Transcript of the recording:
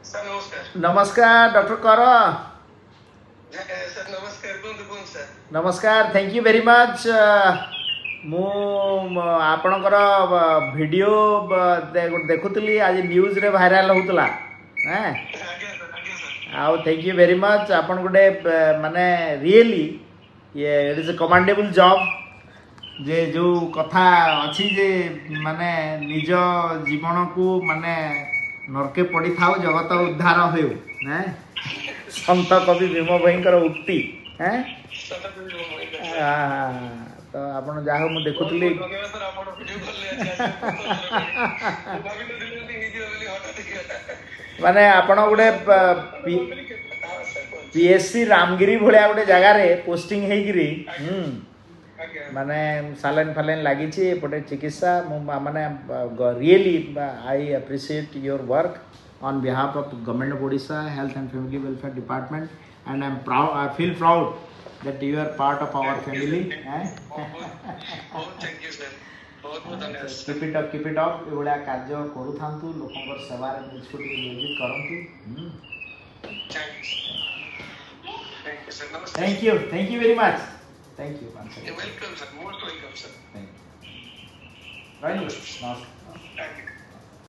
Sir नमस्कार नमस्कार doctor कर सर नमस्कार कौन सर नमस्कार थैंक यू वेरी मच मु आपणकर वीडियो देखुली आज न्यूज रे वायरल होतला हैं आउ थैंक यू वेरी मच आपन गोटे माने रियली ये it is a commendable job जे जो कथा अच्छी जे माने निज जीवन को माने नरके पड़ी थाउ जगत उद्धार हो सन्त कवि भीम भयंकर उक्ति हैं तो आपण जहाँ मुझे देखुली माने आपण गोटे पीएससी रामगिरी भाया गोटे जगार पोस्टिंग होगी माने सालाइन फालाइन लगी एपटे चिकित्सा माने really I appreciate your work on behalf of Government of Odisha Health and Family Welfare Department, and I am proud. I feel proud that you are part of our family. Thank you sir. बहुत धन्यवाद. Keep it up. एवढा कार्य करू थांतु लोकंकर सेवारे निष्ठुर नियोजित करंतु. Thank you sir. Namaste. Thank you very much. Thank you. You're welcome sir. Most welcome sir. Thank you. Right. Namaste. Thank you.